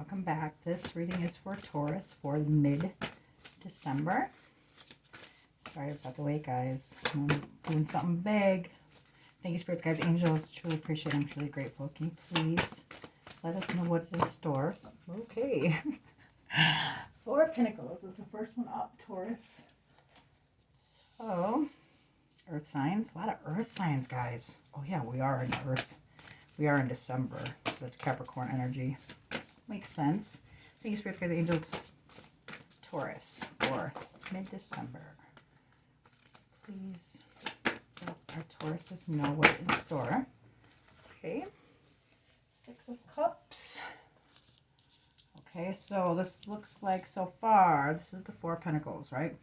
welcome back. This reading is for Taurus for mid-December. Sorry about the wait, guys. I'm doing something big. Thank you, spirits, guides, angels. Truly appreciate it. I'm truly grateful. Can you please let us know what's in store? Okay. Four of Pentacles is the first one up, Taurus. So, earth signs. A lot of earth signs, guys. Oh, yeah, we are in earth. We are in December. So that's Capricorn energy. Makes sense. Thank you, spirits, guides, angels. Taurus for mid-December. Please let our Tauruses know what's in store. Okay. 6 of Cups. Okay, so this looks like so far, this is the 4 of Pentacles, right?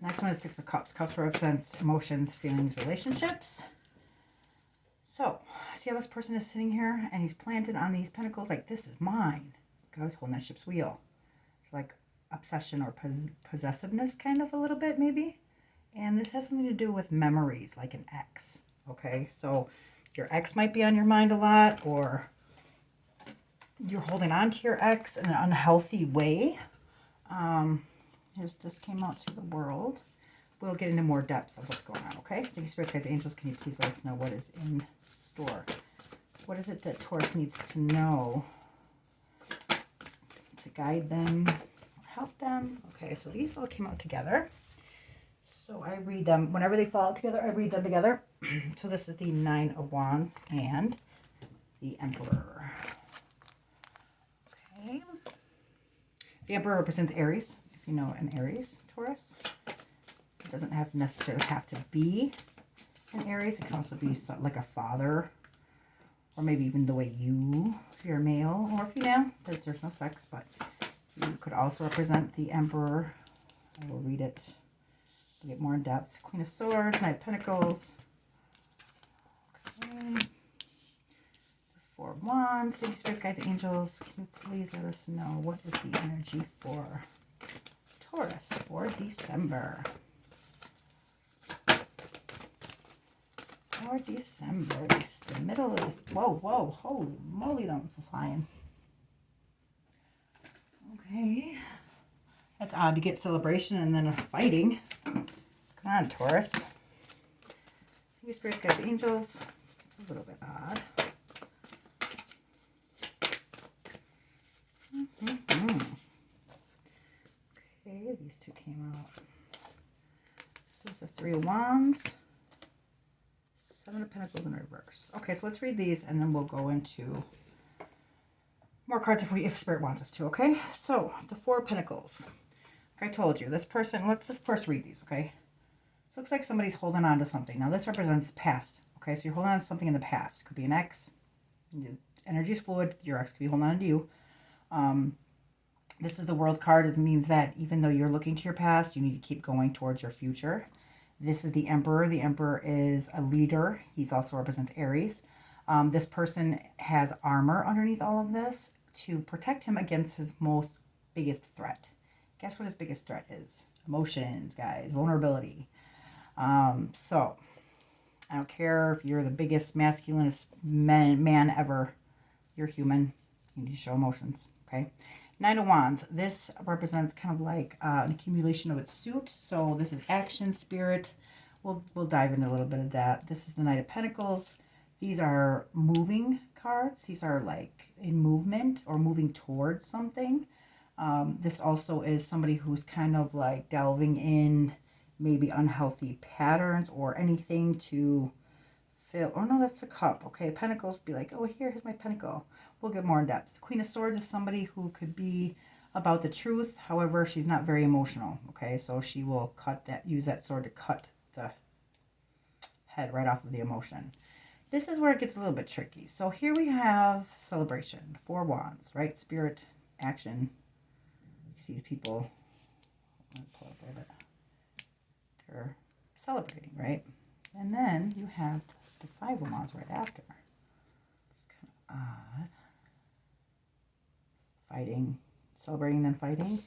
Next one is 6 of Cups. Cups represents emotions, feelings, relationships. So, see how this person is sitting here and he's planted on these pentacles like, this is mine. I was holding that ship's wheel. It's like obsession or possessiveness kind of a little bit maybe. And this has something to do with memories, like an ex. Okay, so your ex might be on your mind a lot, or you're holding on to your ex in an unhealthy way. This came out to the world. We'll get into more depth of what's going on, okay? Thank you, spirits, guides, angels. Can you please let us know what is in store? What is it that Taurus needs to know to guide them, help them? Okay, so these all came out together. So I read them, whenever they fall out together, I read them together. So this is the 9 of Wands and the Emperor. Okay. The Emperor represents Aries, if you know an Aries, Taurus. It doesn't necessarily have to be an Aries. It can also be like a father, or maybe even the way if you're male or female, because there's no sex, but you could also represent the Emperor. I will read it. We'll get more in depth. Queen of Swords, Knight of Pentacles. Okay. 4 of Wands. Thank you, spirits, guides, angels. Can you please let us know what is the energy for Taurus for December? For December, the middle of this. Whoa, holy moly, them flying. Okay. That's odd to get celebration and then a fighting. Come on, Taurus. Thank you, spirits, guides, angels. It's a little bit odd. Okay, these two came out. This is the 3 of Wands. 7 of Pentacles in reverse. Okay, so let's read these and then we'll go into more cards if Spirit wants us to, okay? So, the 4 of Pentacles. Like I told you, this person, let's first read these, okay? This looks like somebody's holding on to something. Now, this represents past, okay? So, you're holding on to something in the past. It could be an ex. Energy is fluid. Your ex could be holding on to you. This is the World card. It means that even though you're looking to your past, you need to keep going towards your future. This is the Emperor. The Emperor is a leader. He also represents Aries. This person has armor underneath all of this to protect him against his biggest threat. Guess what his biggest threat is? Emotions, guys. Vulnerability. So, I don't care if you're the biggest masculinist man ever. You're human. You need to show emotions, okay? 9 of Wands. This represents kind of like an accumulation of its suit. So this is action, spirit. We'll dive into a little bit of that. This is the Knight of Pentacles. These are moving cards. These are like in movement or moving towards something. This also is somebody who's kind of like delving in maybe unhealthy patterns or anything to fill. Oh no, that's the Cup. Okay, Pentacles be like, oh, here's my Pentacle. We'll get more in depth. The Queen of Swords is somebody who could be about the truth. However, she's not very emotional. Okay, so she will use that sword to cut the head right off of the emotion. This is where it gets a little bit tricky. So here we have celebration. 4 Wands, right? Spirit, action. You see people. Let me pull up a little bit. They're celebrating, right? And then you have the 5 of Wands right after. It's kind of odd. Fighting, celebrating, then fighting.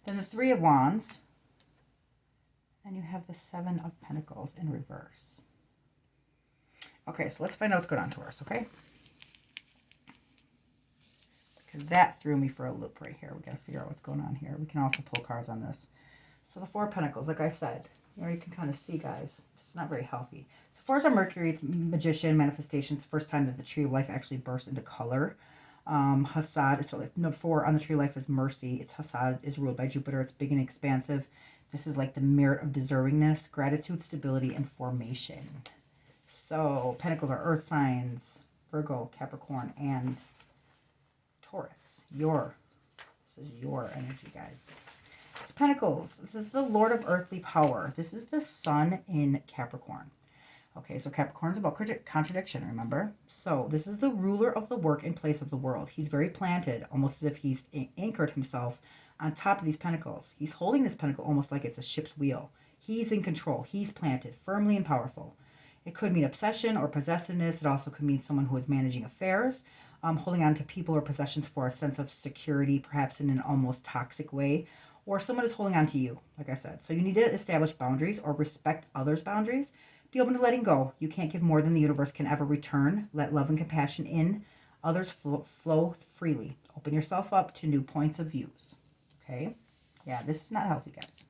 Then the 3 of Wands. And you have the 7 of Pentacles in reverse. Okay, so let's find out what's going on, Taurus, okay? Because that threw me for a loop right here. We got to figure out what's going on here. We can also pull cards on this. So the Four of Pentacles, like I said, you can kind of see, guys, it's not very healthy. So Fours are Mercury, it's magician, manifestations, first time that the tree of life actually bursts into color. Hasad, so like number 4 on the tree of life is mercy. It's Hasad, is ruled by Jupiter. It's big and expansive. This is like the merit of deservingness, gratitude, stability, and formation. So Pentacles are earth signs, Virgo, Capricorn, and Taurus. This is your energy, guys. It's Pentacles. This is the Lord of earthly power. This is the sun in Capricorn. Okay, so Capricorn's about contradiction, remember? So this is the ruler of the work and place of the world. He's very planted, almost as if he's anchored himself on top of these pentacles. He's holding this pentacle almost like it's a ship's wheel. He's in control. He's planted, firmly and powerful. It could mean obsession or possessiveness. It also could mean someone who is managing affairs, holding on to people or possessions for a sense of security, perhaps in an almost toxic way, or someone is holding on to you, like I said. So you need to establish boundaries or respect others' boundaries. Be open to letting go. You can't give more than the universe can ever return. Let love and compassion in. Others flow freely. Open yourself up to new points of views. Okay? Yeah, this is not healthy, guys.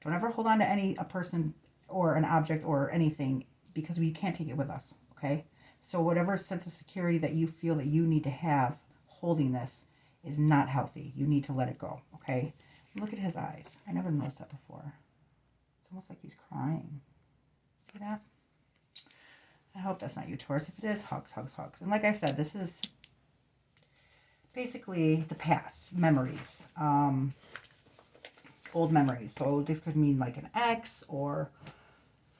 Don't ever hold on to a person or an object or anything because we can't take it with us. Okay? So whatever sense of security that you feel that you need to have holding this is not healthy. You need to let it go. Okay? Look at his eyes. I never noticed that before. It's almost like he's crying. See that? I hope that's not you, Taurus. If it is, hugs, hugs, hugs. And like I said, this is basically the past, memories, old memories. So this could mean like an ex or,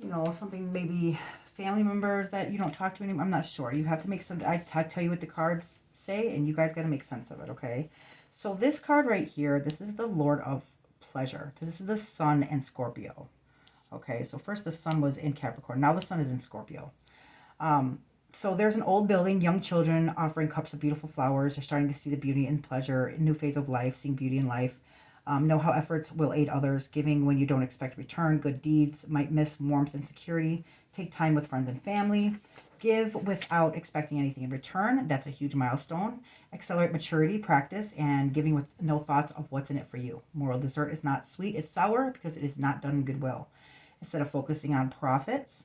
something, maybe family members that you don't talk to anymore. I'm not sure. You have to make some, I tell you what the cards say, and you guys got to make sense of it, okay? So this card right here, this is the Lord of Pleasure. This is the Sun and Scorpio. Okay, so first the sun was in Capricorn. Now the sun is in Scorpio. So there's an old building, young children offering cups of beautiful flowers. They're starting to see the beauty and pleasure, a new phase of life, seeing beauty in life. Know how efforts will aid others, giving when you don't expect return, good deeds, might miss warmth and security. Take time with friends and family. Give without expecting anything in return. That's a huge milestone. Accelerate maturity, practice, and giving with no thoughts of what's in it for you. Moral dessert is not sweet, it's sour because it is not done in goodwill. Instead of focusing on profits,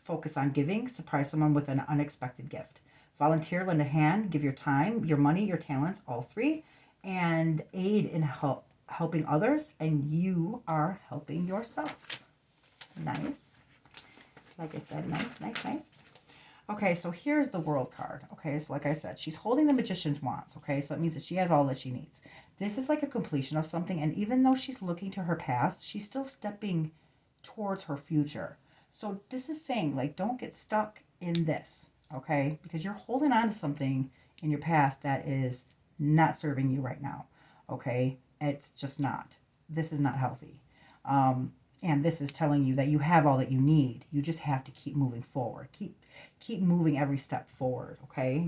focus on giving. Surprise someone with an unexpected gift. Volunteer, lend a hand, give your time, your money, your talents, all three, and aid in helping others, and you are helping yourself. Nice. Like I said, nice, nice, nice. Okay, so here's the World card. Okay, so like I said, she's holding the Magician's Wands. Okay, so it means that she has all that she needs. This is like a completion of something, and even though she's looking to her past, she's still stepping towards her future. So this is saying, like, don't get stuck in this, okay? Because you're holding on to something in your past that is not serving you right now, okay? It's just not. This is not healthy. And this is telling you that you have all that you need. You just have to keep moving forward. Keep moving every step forward, okay?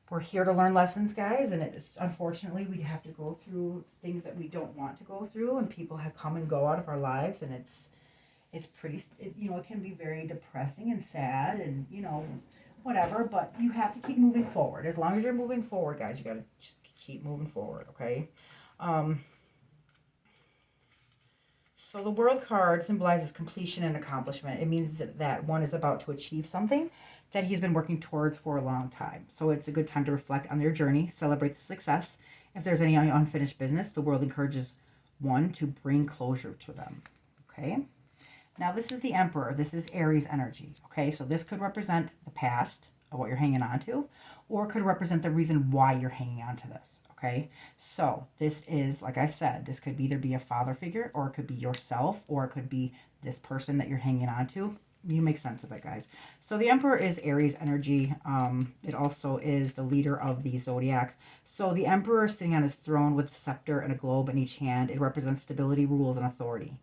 We're here to learn lessons, guys, and it's unfortunately we have to go through things that we don't want to go through, and people have come and go out of our lives, and it's pretty, it can be very depressing and sad, and whatever. But you have to keep moving forward. As long as you're moving forward, guys, you got to just keep moving forward, okay? So the World card symbolizes completion and accomplishment. It means that one is about to achieve something that he's been working towards for a long time. So it's a good time to reflect on their journey, celebrate the success. If there's any unfinished business, the world encourages one to bring closure to them. Okay? Now this is the Emperor. This is Aries energy. Okay? So this could represent the past of what you're hanging on to, or it could represent the reason why you're hanging on to this. Okay, so this is, like I said, this could either be a father figure, or it could be yourself, or it could be this person that you're hanging on to. You make sense of it, guys. So the Emperor is Aries energy. It also is the leader of the zodiac. So the Emperor is sitting on his throne with a scepter and a globe in each hand. It represents stability, rules, and authority.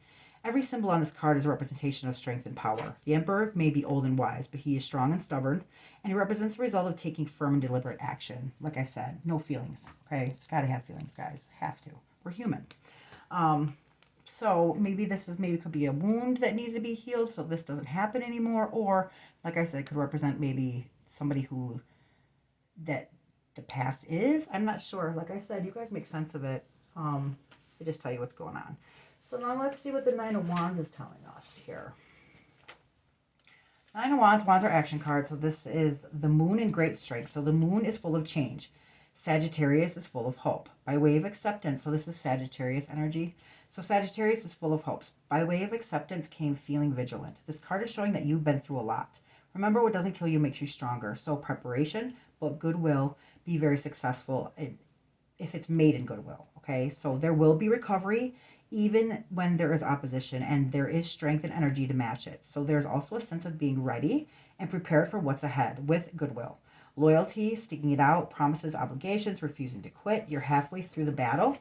Every symbol on this card is a representation of strength and power. The Emperor may be old and wise, but he is strong and stubborn, and he represents the result of taking firm and deliberate action. Like I said, no feelings, okay? It's got to have feelings, guys. Have to. We're human. So maybe could be a wound that needs to be healed so this doesn't happen anymore, or, like I said, it could represent maybe somebody that the past is. I'm not sure. Like I said, you guys make sense of it. I just tell you what's going on. So now let's see what the Nine of Wands is telling us here. Nine of Wands, Wands are action cards. So this is the Moon in Great Strength. So the Moon is full of change. Sagittarius is full of hope. By way of acceptance, so this is Sagittarius energy. So Sagittarius is full of hopes. By way of acceptance came feeling vigilant. This card is showing that you've been through a lot. Remember, what doesn't kill you makes you stronger. So preparation, but goodwill, be very successful if it's made in goodwill. Okay, so there will be recovery even when there is opposition, and there is strength and energy to match it. So there's also a sense of being ready and prepared for what's ahead with goodwill. Loyalty, sticking it out, promises, obligations, refusing to quit. You're halfway through the battle.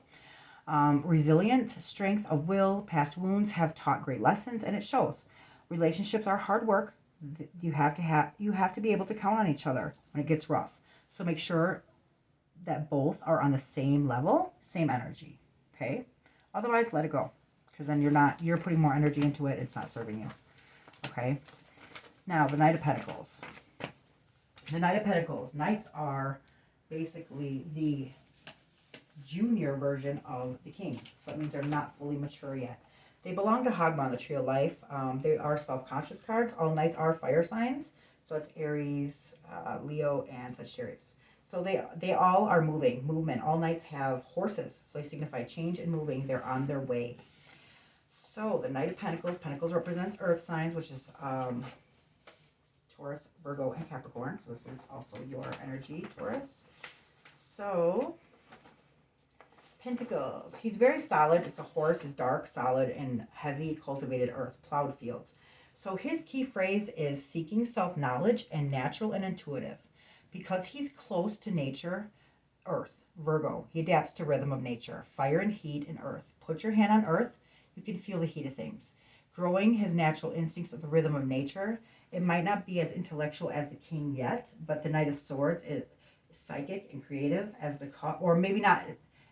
Resilient, strength of will, past wounds have taught great lessons, and it shows. Relationships are hard work. You have to be able to count on each other when it gets rough. So make sure that both are on the same level, same energy. Okay? Otherwise, let it go, because then you're putting more energy into it. It's not serving you. Okay? Now, the Knight of Pentacles. The Knight of Pentacles. Knights are basically the junior version of the Kings. So it means they're not fully mature yet. They belong to Hagman, the Tree of Life. They are self-conscious cards. All Knights are fire signs. So it's Aries, Leo, and Sagittarius. So they all are movement. All Knights have horses. So they signify change and moving. They're on their way. So the Knight of Pentacles. Pentacles represents earth signs, which is Taurus, Virgo, and Capricorn. So this is also your energy, Taurus. So Pentacles. He's very solid. It's a horse. Is dark, solid, and heavy cultivated earth, plowed fields. So his key phrase is seeking self-knowledge and natural and intuitive. Because he's close to nature, earth, Virgo. He adapts to rhythm of nature, fire and heat and earth. Put your hand on earth, you can feel the heat of things. Growing his natural instincts of the rhythm of nature. It might not be as intellectual as the King yet, but the Knight of Swords is psychic and creative as the cup, or maybe not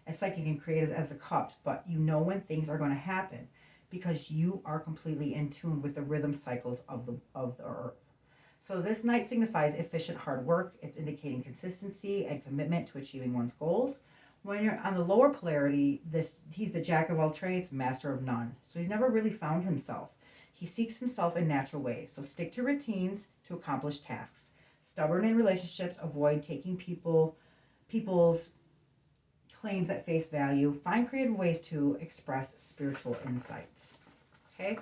as psychic and creative as the cups, but you know when things are going to happen because you are completely in tune with the rhythm cycles of the earth. So this Knight signifies efficient hard work. It's indicating consistency and commitment to achieving one's goals. When you're on the lower polarity, he's the jack of all trades, master of none. So he's never really found himself. He seeks himself in natural ways. So stick to routines to accomplish tasks. Stubborn in relationships, avoid taking people's claims at face value. Find creative ways to express spiritual insights. Okay?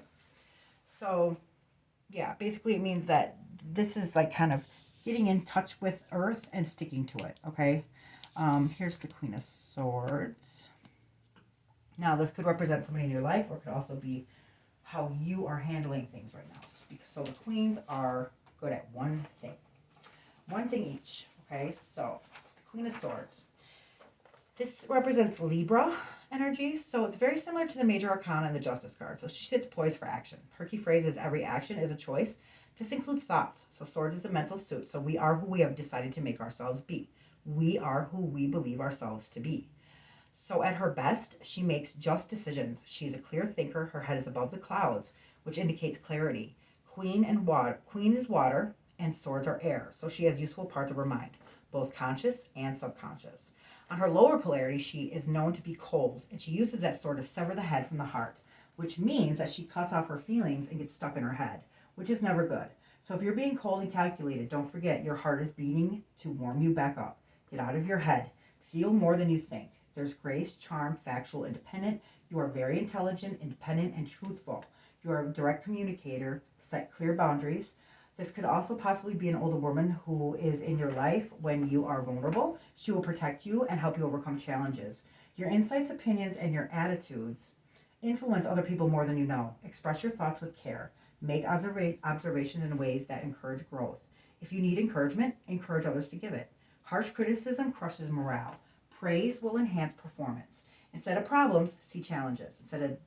So, yeah, basically it means that this is like kind of getting in touch with earth and sticking to it. Okay? Here's the Queen of Swords. Now, this could represent somebody in your life, or it could also be how you are handling things right now. So the queens are good at one thing each. Okay, so Queen of Swords. This represents Libra energy, so it's very similar to the Major Arcana and the Justice card. So she sits poised for action. Her key phrase is every action is a choice. This includes thoughts. So Swords is a mental suit. So we are who we have decided to make ourselves be. We are who we believe ourselves to be. So at her best, she makes just decisions. She's a clear thinker. Her head is above the clouds, which indicates clarity. Queen is water, and swords are air. So she has useful parts of her mind, both conscious and subconscious. On her lower polarity, she is known to be cold, and she uses that sword to sever the head from the heart, which means that she cuts off her feelings and gets stuck in her head, which is never good. So if you're being cold and calculated, don't forget your heart is beating to warm you back up. Get out of your head. Feel more than you think. There's grace, charm, factual, independent. You are very intelligent, independent, and truthful. You are a direct communicator. Set clear boundaries. This could also possibly be an older woman who is in your life when you are vulnerable. She will protect you and help you overcome challenges. Your insights, opinions, and your attitudes influence other people more than you know. Express your thoughts with care. Make observations in ways that encourage growth. If you need encouragement, encourage others to give it. Harsh criticism crushes morale. Praise will enhance performance. Instead of problems, see challenges. Instead of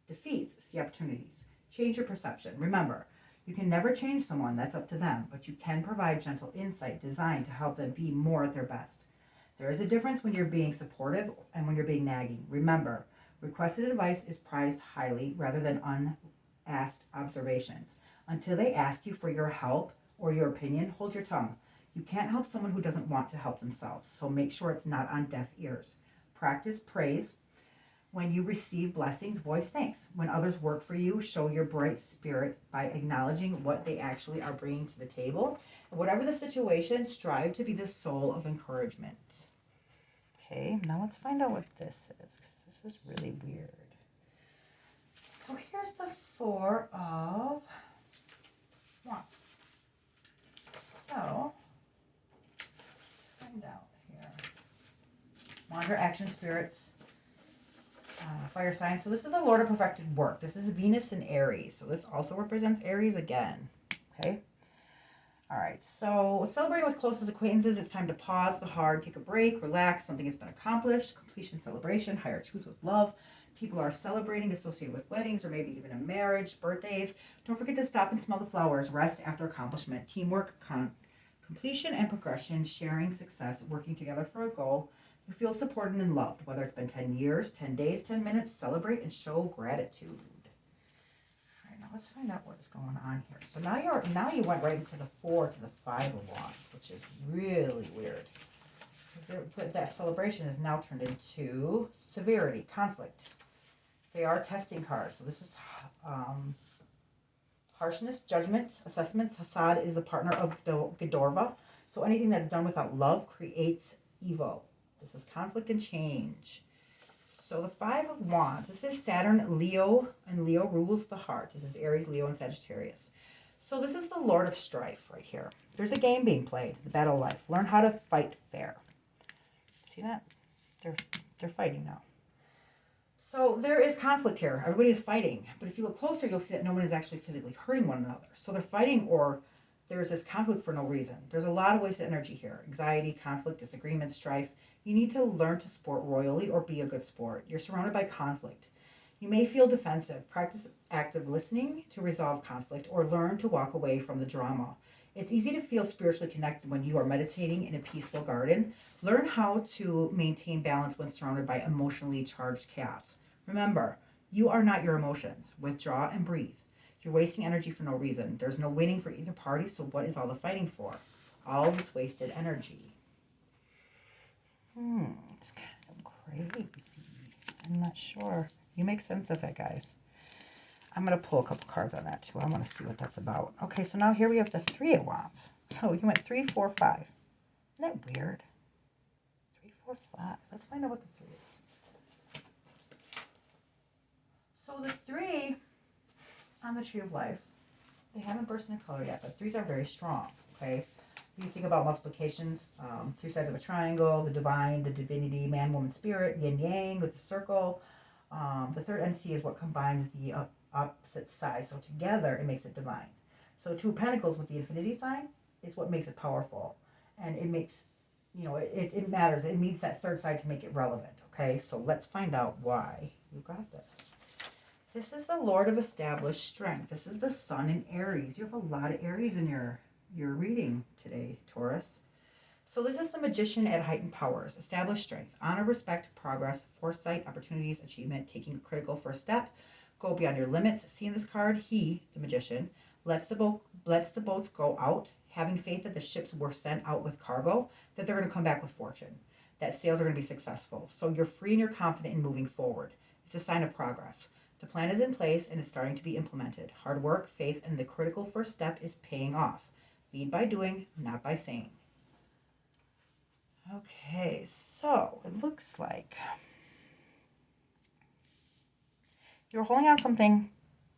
defeats, see opportunities. Change your perception. Remember, you can never change someone, that's up to them, but you can provide gentle insight designed to help them be more at their best. There is a difference when you're being supportive and when you're being nagging. Remember, requested advice is prized highly rather than unasked observations. Until they ask you for your help or your opinion, hold your tongue. You can't help someone who doesn't want to help themselves, so make sure it's not on deaf ears. Practice praise. When you receive blessings, voice thanks. When others work for you, show your bright spirit by acknowledging what they actually are bringing to the table. And whatever the situation, strive to be the soul of encouragement. Okay, now let's find out what this is, because this is really weird. So here's the Four of Wands. So, find out here. Wands are action spirits. Fire sign. So this is the Lord of perfected work. This is Venus and Aries. So this also represents Aries again. Okay. All right. So celebrating with closest acquaintances. It's time to pause the hard, take a break, relax. Something has been accomplished. Completion, celebration, higher truth with love. People are celebrating associated with weddings or maybe even a marriage, birthdays. Don't forget to stop and smell the flowers. Rest after accomplishment. Teamwork, completion and progression. Sharing success. Working together for a goal. You feel supported and loved, whether it's been 10 years, 10 days, 10 minutes. Celebrate and show gratitude. All right, now let's find out what's going on here. So now you went right into the 4 to the 5 of Wands, which is really weird. But that celebration is now turned into severity, conflict. They are testing cards. So this is harshness, judgment, assessments. Hassad is the partner of Gedorva. So anything that's done without love creates evil. This is conflict and change. So the 5 of Wands. This is Saturn, Leo, and Leo rules the heart. This is Aries, Leo, and Sagittarius. So this is the Lord of Strife right here. There's a game being played, the battle of life. Learn how to fight fair. See that? They're fighting now. So there is conflict here. Everybody is fighting. But if you look closer, you'll see that no one is actually physically hurting one another. So they're fighting, or there's this conflict for no reason. There's a lot of wasted energy here. Anxiety, conflict, disagreement, strife. You need to learn to sport royally or be a good sport. You're surrounded by conflict. You may feel defensive. Practice active listening to resolve conflict or learn to walk away from the drama. It's easy to feel spiritually connected when you are meditating in a peaceful garden. Learn how to maintain balance when surrounded by emotionally charged chaos. Remember, you are not your emotions. Withdraw and breathe. You're wasting energy for no reason. There's no winning for either party, so what is all the fighting for? All this wasted energy. It's kind of crazy. I'm not sure. You make sense of it, guys. I'm going to pull a couple cards on that, too. I want to see what that's about. Okay, so now here we have the 3 of Wands. So you went 3, 4, 5. Isn't that weird? 3, 4, 5. Let's find out what the 3 is. So the 3 on the Tree of Life, they haven't burst into color yet, but 3s are very strong, okay? If you think about multiplications, 3 sides of a triangle, the divine, the divinity, man, woman, spirit, yin, yang with the circle. The third NC is what combines the opposite sides. So together, it makes it divine. So 2 of Pentacles with the infinity sign is what makes it powerful. And it makes, it matters. It needs that third side to make it relevant, okay? So let's find out why you got this. This is the Lord of established strength. This is the Sun in Aries. You have a lot of Aries in your reading today, Taurus. So this is the Magician at heightened powers. Established strength. Honor, respect, progress, foresight, opportunities, achievement, taking a critical first step. Go beyond your limits. See in this card, he, the Magician, lets the boats go out, having faith that the ships were sent out with cargo, that they're going to come back with fortune, that sales are going to be successful. So you're free and you're confident in moving forward. It's a sign of progress. The plan is in place and it's starting to be implemented. Hard work, faith, and the critical first step is paying off. Lead by doing, not by saying. Okay, so it looks like you're holding on something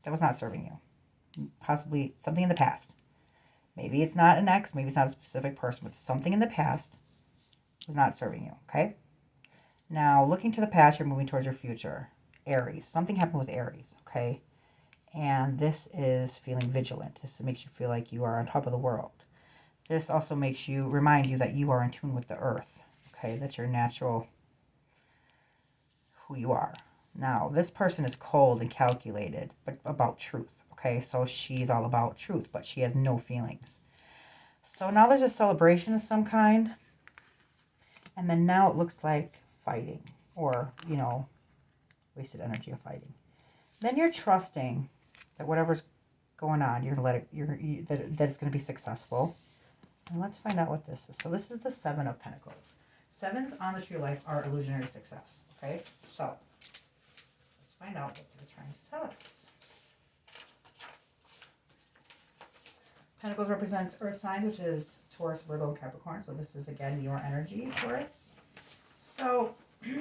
that was not serving you. Possibly something in the past. Maybe it's not an ex, maybe it's not a specific person, but something in the past was not serving you, okay? Now, looking to the past, you're moving towards your future. Aries. Something happened with Aries, okay? And this is feeling vigilant. This makes you feel like you are on top of the world. This also makes you, remind you that you are in tune with the earth, okay? That's your natural, who you are. Now, this person is cold and calculated, but about truth, okay? So she's all about truth, but she has no feelings. So now there's a celebration of some kind. And then now it looks like fighting or, wasted energy of fighting. Then you're trusting that whatever's going on, you're going to let it, that it's going to be successful. And let's find out what this is. So this is the Seven of Pentacles. Sevens on the Tree of Life are illusionary success. Okay, so let's find out what they're trying to tell us. Pentacles represents Earth signs, which is Taurus, Virgo, and Capricorn. So this is, again, your energy, Taurus. So, sorry.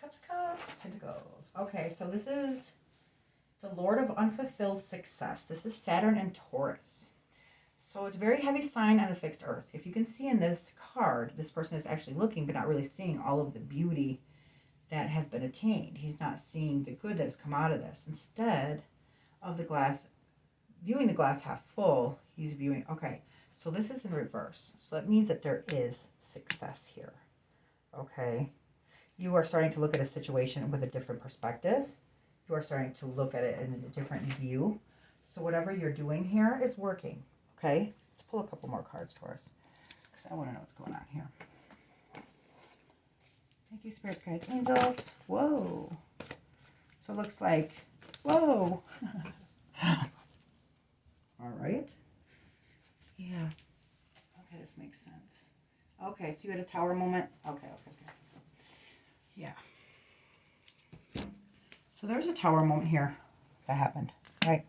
Cups, Pentacles. Okay, so this is the Lord of Unfulfilled Success. This is Saturn and Taurus. So it's a very heavy sign on a fixed earth. If you can see in this card, this person is actually looking but not really seeing all of the beauty that has been attained. He's not seeing the good that's come out of this. Instead of the glass, viewing the glass half full, he's viewing, okay, so this is in reverse. So that means that there is success here. Okay. You are starting to look at a situation with a different perspective. You are starting to look at it in a different view. So whatever you're doing here is working. Okay. Let's pull a couple more cards, Taurus, because I want to know what's going on here. Thank you, spirits, guides, angels. Whoa. So it looks like, whoa. All right. Yeah. Okay, this makes sense. Okay, so you had a tower moment. Okay. Yeah. So there's a tower moment here that happened, right?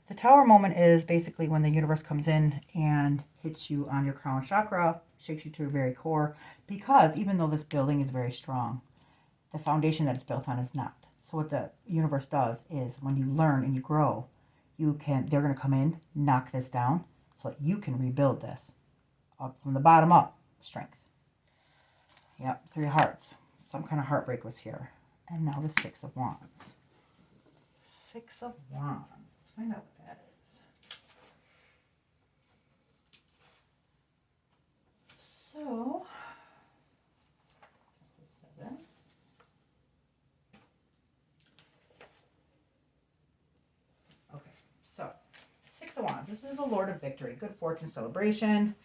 The tower moment is basically when the universe comes in and hits you on your crown chakra, shakes you to your very core, because even though this building is very strong, the foundation that it's built on is not. So what the universe does is when you learn and you grow, they're going to come in, knock this down, so that you can rebuild this up from the bottom up. Strength. Yep, 3 hearts. Some kind of heartbreak was here. And now the 6 of Wands. 6 of Wands. Let's find out what that is. So, that's a 7. Okay, so 6 of Wands. This is the Lord of Victory. Good fortune, celebration.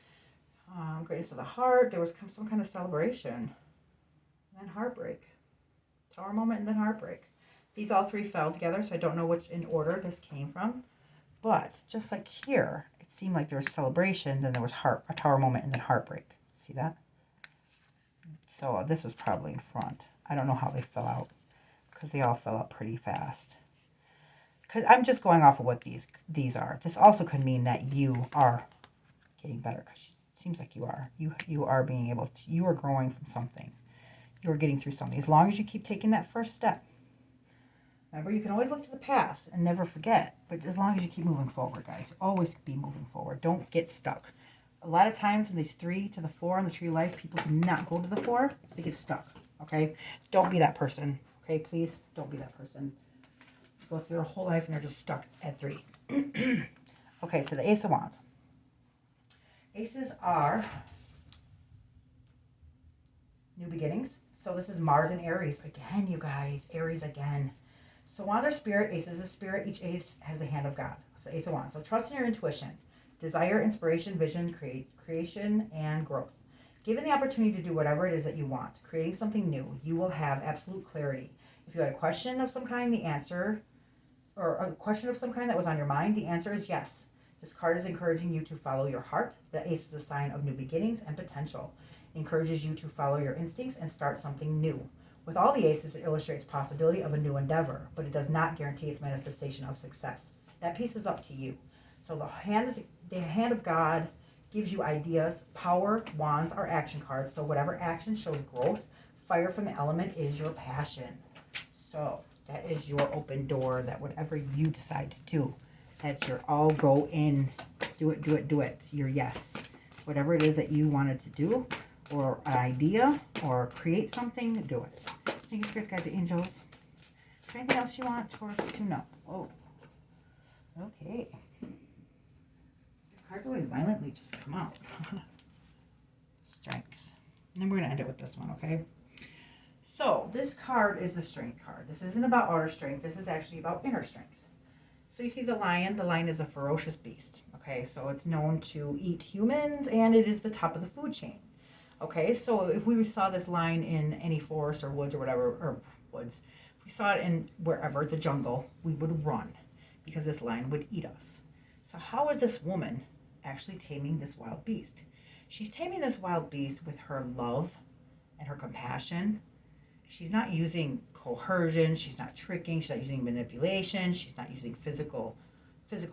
Greatness of the heart. There was some kind of celebration. And then heartbreak. Tower moment and then heartbreak. These all 3 fell together, so I don't know which in order this came from. But just like here, it seemed like there was celebration, then there was a tower moment, and then heartbreak. See that? So this was probably in front. I don't know how they fell out, because they all fell out pretty fast. Because I'm just going off of what these are. This also could mean that you are getting better, because it seems like you are. You are being able to, you are growing from something. You're getting through something. As long as you keep taking that first step. Remember, you can always look to the past and never forget. But as long as you keep moving forward, guys. Always be moving forward. Don't get stuck. A lot of times when these 3 to the 4 on the Tree of Life, people cannot go to the 4. They get stuck. Okay? Don't be that person. Okay? Please don't be that person. You go through their whole life and they're just stuck at 3. Okay, so the Ace of Wands. Aces are new beginnings. So this is Mars and Aries. Again, you guys. Aries again. So Wands are spirit. Aces is spirit. Each ace has the hand of God. So Ace of Wands. So trust in your intuition. Desire, inspiration, vision, creation, and growth. Given the opportunity to do whatever it is that you want, creating something new, you will have absolute clarity. If you had a question of some kind, the answer, or a question of some kind that was on your mind, the answer is yes. This card is encouraging you to follow your heart. The ace is a sign of new beginnings and potential. Encourages you to follow your instincts and start something new. With all the aces, it illustrates possibility of a new endeavor, but it does not guarantee its manifestation of success. That piece is up to you. So the hand of God gives you ideas. Power, wands are action cards. So whatever action shows growth, fire from the element is your passion. So that is your open door, that whatever you decide to do, that's your all go in, do it. It's your yes. Whatever it is that you wanted to do, or an idea, or create something, do it. Thank you, spirits, guides, and angels. Is there anything else you want Taurus to know? Oh, okay. Cards always violently just come out. Strength. And then we're going to end it with this one, okay? So this card is the strength card. This isn't about outer strength. This is actually about inner strength. So you see the lion. The lion is a ferocious beast, okay? So it's known to eat humans, and it is the top of the food chain. Okay, so if we saw this lion in any forest or woods or whatever, or woods, if we saw it in wherever, the jungle, we would run because this lion would eat us. So how is this woman actually taming this wild beast? She's taming this wild beast with her love and her compassion. She's not using coercion, she's not tricking, she's not using manipulation, she's not using physical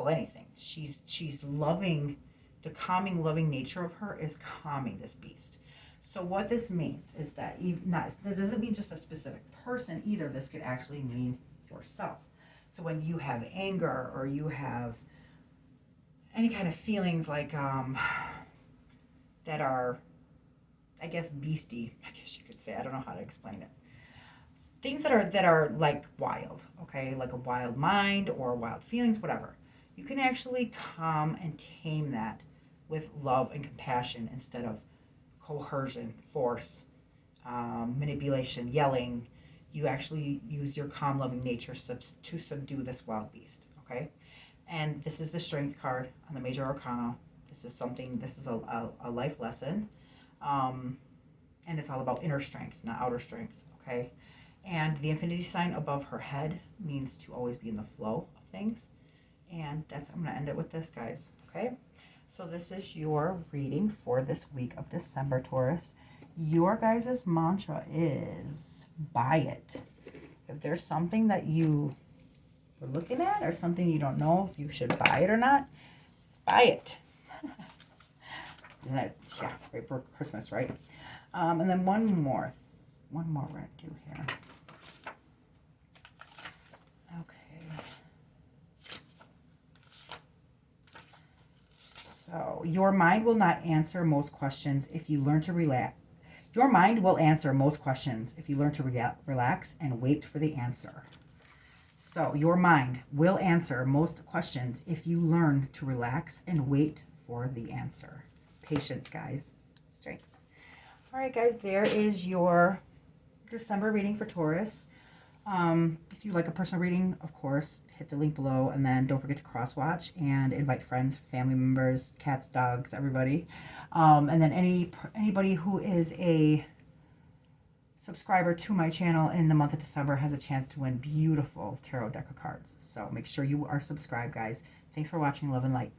anything. She's loving. The calming, loving nature of her is calming this beast. So what this means is that that doesn't mean just a specific person either. This could actually mean yourself. So when you have anger or you have any kind of feelings like that are, I guess, beastie, I guess you could say. I don't know how to explain it. Things that are like wild, okay, like a wild mind or wild feelings, whatever. You can actually calm and tame that with love and compassion instead of coercion, force, manipulation, yelling. You actually use your calm, loving nature to subdue this wild beast, okay? And this is the Strength card on the Major Arcana. This is a life lesson. And it's all about inner strength, not outer strength, okay? And the infinity sign above her head means to always be in the flow of things. And I'm going to end it with this, guys, okay? So this is your reading for this week of December, Taurus. Your guys' mantra is buy it. If there's something that you were looking at or something you don't know if you should buy it or not, buy it. Right for Christmas, right? And then one more we're going to do here. Okay. So, your mind will not answer most questions if you learn to relax. Your mind will answer most questions if you learn to relax and wait for the answer. So, your mind will answer most questions if you learn to relax and wait for the answer. Patience, guys. Strength. All right, guys, there is your December reading for Taurus. If you like a personal reading, of course, hit the link below, and then don't forget to cross-watch and invite friends, family members, cats, dogs, everybody. And then anybody who is a subscriber to my channel in the month of December has a chance to win beautiful tarot deck of cards. So make sure you are subscribed, guys. Thanks for watching. Love and light.